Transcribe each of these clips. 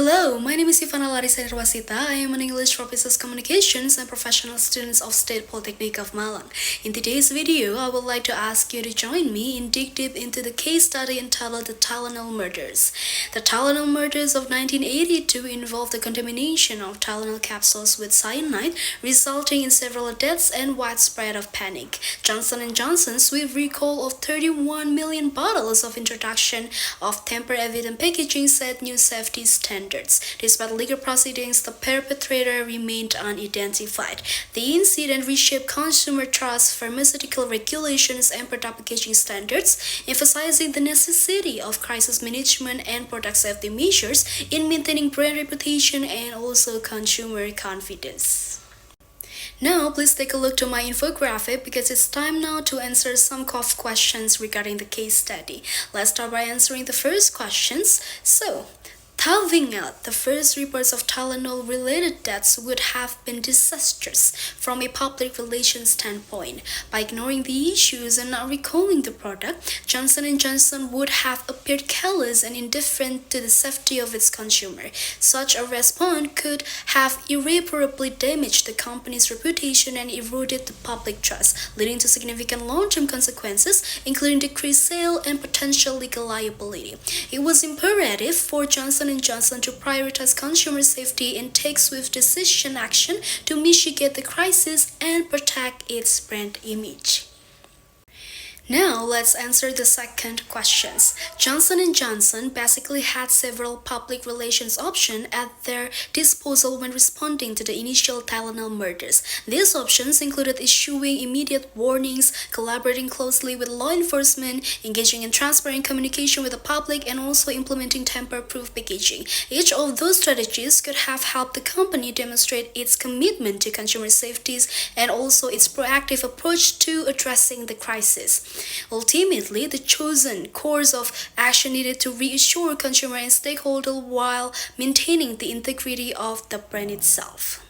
Hello, my name is Ivana Larissa Nirwasita. I am an English for Business Communications and Professional Students of State Polytechnic of Malang. In today's video, I would like to ask you to join me and dig deep into the case study entitled The Tylenol Murders. The Tylenol Murders of 1982 involved the contamination of Tylenol capsules with cyanide, resulting in several deaths and widespread of panic. Johnson & Johnson's swift recall of 31 million bottles of introduction of tamper-evident packaging set new safety standards. Despite legal proceedings, the perpetrator remained unidentified. The incident reshaped consumer trust, pharmaceutical regulations, and product packaging standards, emphasizing the necessity of crisis management and product safety measures in maintaining brand reputation and also consumer confidence. Now, please take a look to my infographic because it's time now to answer some questions regarding the case study. Let's start by answering the first questions. Throwing out the first reports of Tylenol-related deaths would have been disastrous from a public relations standpoint. By ignoring the issues and not recalling the product, Johnson & Johnson would have appeared careless and indifferent to the safety of its consumer. Such a response could have irreparably damaged the company's reputation and eroded the public trust, leading to significant long-term consequences, including decreased sales and potential legal liability. It was imperative for Johnson & Johnson to prioritize consumer safety and take swift decision action to mitigate the crisis and protect its brand image. Now, let's answer the second questions. Johnson & Johnson basically had several public relations options at their disposal when responding to the initial Tylenol murders. These options included issuing immediate warnings, collaborating closely with law enforcement, engaging in transparent communication with the public, and also implementing tamper-proof packaging. Each of those strategies could have helped the company demonstrate its commitment to consumer safety and also its proactive approach to addressing the crisis. Ultimately, the chosen course of action needed to reassure consumer and stakeholders while maintaining the integrity of the brand itself.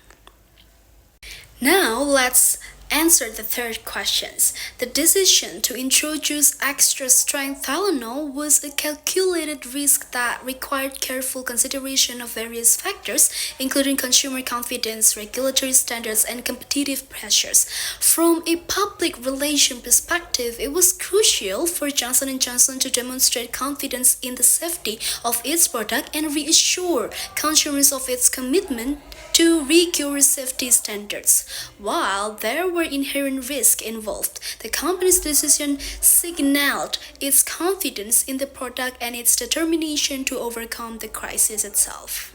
Now, let's answer the third questions. The decision to introduce extra-strength Tylenol was a calculated risk that required careful consideration of various factors, including consumer confidence, regulatory standards, and competitive pressures. From a public relations perspective, it was crucial for Johnson & Johnson to demonstrate confidence in the safety of its product and reassure consumers of its commitment to rigorous safety standards. While there were inherent risks involved, the company's decision signaled its confidence in the product and its determination to overcome the crisis itself.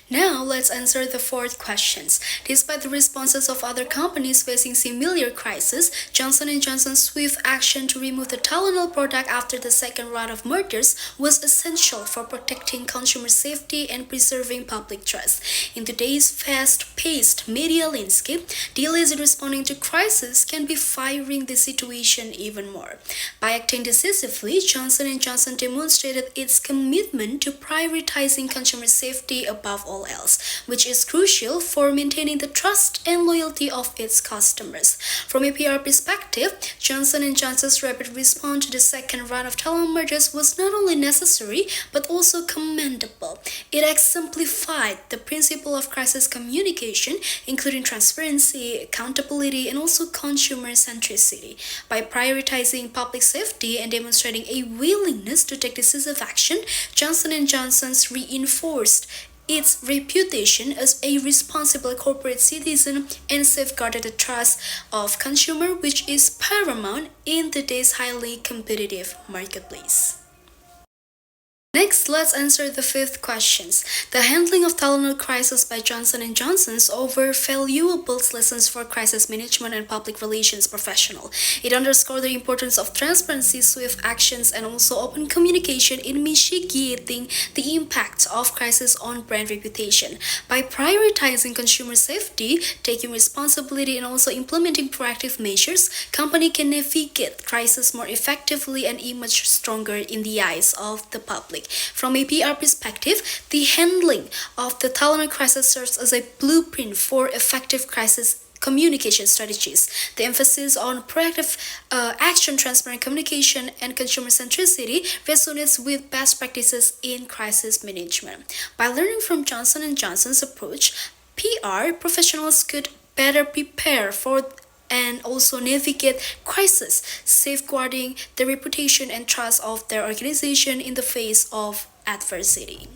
Now, let's answer the fourth questions. Despite the responses of other companies facing similar crises, Johnson & Johnson's swift action to remove the Tylenol product after the second round of murders was essential for protecting consumer safety and preserving public trust. In today's fast-paced media landscape, delays in responding to crises can be firing the situation even more. By acting decisively, Johnson & Johnson demonstrated its commitment to prioritizing consumer safety above all else, which is crucial for maintaining the trust and loyalty of its customers. From a PR perspective, Johnson & Johnson's rapid response to the second round of Tylenol murders was not only necessary but also commendable. It exemplified the principle of crisis communication, including transparency, accountability, and also consumer centricity. By prioritizing public safety and demonstrating a willingness to take decisive action, Johnson & Johnson's reinforced its reputation as a responsible corporate citizen and safeguarded the trust of consumers, which is paramount in today's highly competitive marketplace. Next, let's answer the fifth questions. The handling of Tylenol crisis by Johnson & Johnson's offer valuable lessons for crisis management and public relations professional. It underscored the importance of transparency, swift actions, and also open communication in mitigating the impact of crisis on brand reputation. By prioritizing consumer safety, taking responsibility, and also implementing proactive measures, company can navigate crisis more effectively and emerge stronger in the eyes of the public. From a PR perspective, the handling of the Tylenol crisis serves as a blueprint for effective crisis communication strategies. The emphasis on proactive action, transparent communication, and consumer centricity resonates with best practices in crisis management. By learning from Johnson & Johnson's approach, PR professionals could better prepare for and also navigate crisis, safeguarding the reputation and trust of their organization in the face of adversity.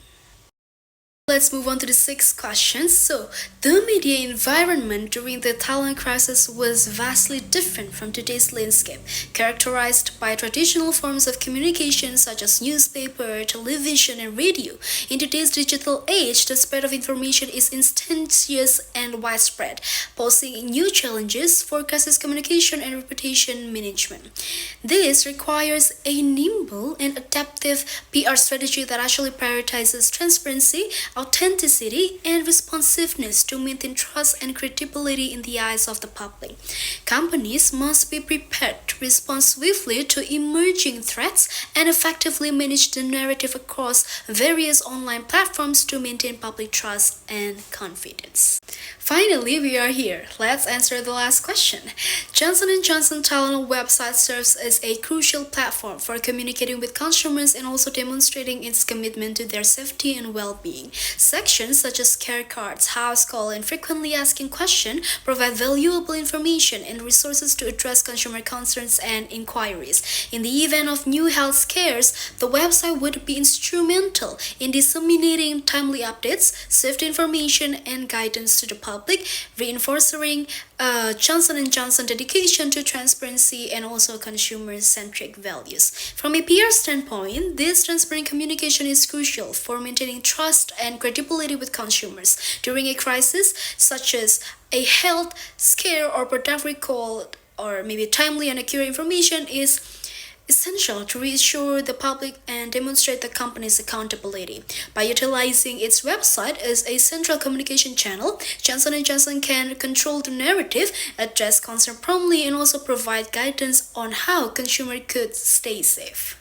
Let's move on to the sixth question. So, the media environment during the Thailand crisis was vastly different from today's landscape, characterized by traditional forms of communication such as newspaper, television, and radio. In today's digital age, the spread of information is instantaneous and widespread, posing new challenges for crisis communication and reputation management. This requires a nimble and adaptive PR strategy that actually prioritizes transparency, authenticity, and responsiveness to maintain trust and credibility in the eyes of the public. Companies must be prepared to respond swiftly to emerging threats and effectively manage the narrative across various online platforms to maintain public trust and confidence. Finally, we are here. Let's answer the last question. Johnson & Johnson Tylenol website serves as a crucial platform for communicating with consumers and also demonstrating its commitment to their safety and well-being. Sections such as care cards, house call, and frequently asking questions provide valuable information and resources to address consumer concerns and inquiries. In the event of new health scares, the website would be instrumental in disseminating timely updates, safety information, and guidance to the public, reinforcing Johnson & Johnson dedication to transparency and also consumer-centric values. From a PR standpoint, this transparent communication is crucial for maintaining trust and credibility with consumers. During a crisis, such as a health scare or product recall, or maybe timely and accurate information is essential to reassure the public and demonstrate the company's accountability. By utilizing its website as a central communication channel, Johnson & Johnson can control the narrative, address concern promptly, and also provide guidance on how consumers could stay safe.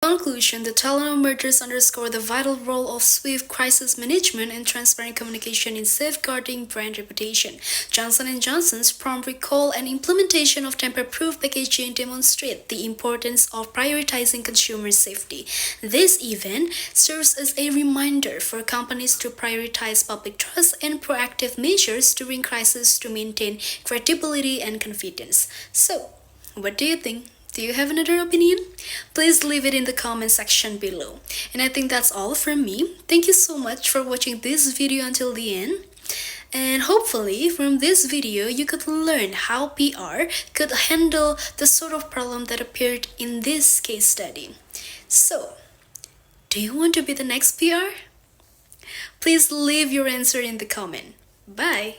In conclusion, the Tylenol Murders underscore the vital role of swift crisis management and transparent communication in safeguarding brand reputation. Johnson & Johnson's prompt recall and implementation of tamper-proof packaging demonstrate the importance of prioritizing consumer safety. This event serves as a reminder for companies to prioritize public trust and proactive measures during crisis to maintain credibility and confidence. So, what do you think? Do you have another opinion? Please leave it in the comment section below. And I think that's all from me. Thank you so much for watching this video until the end. And hopefully from this video you could learn how PR could handle the sort of problem that appeared in this case study. So, do you want to be the next PR? Please leave your answer in the comment. Bye!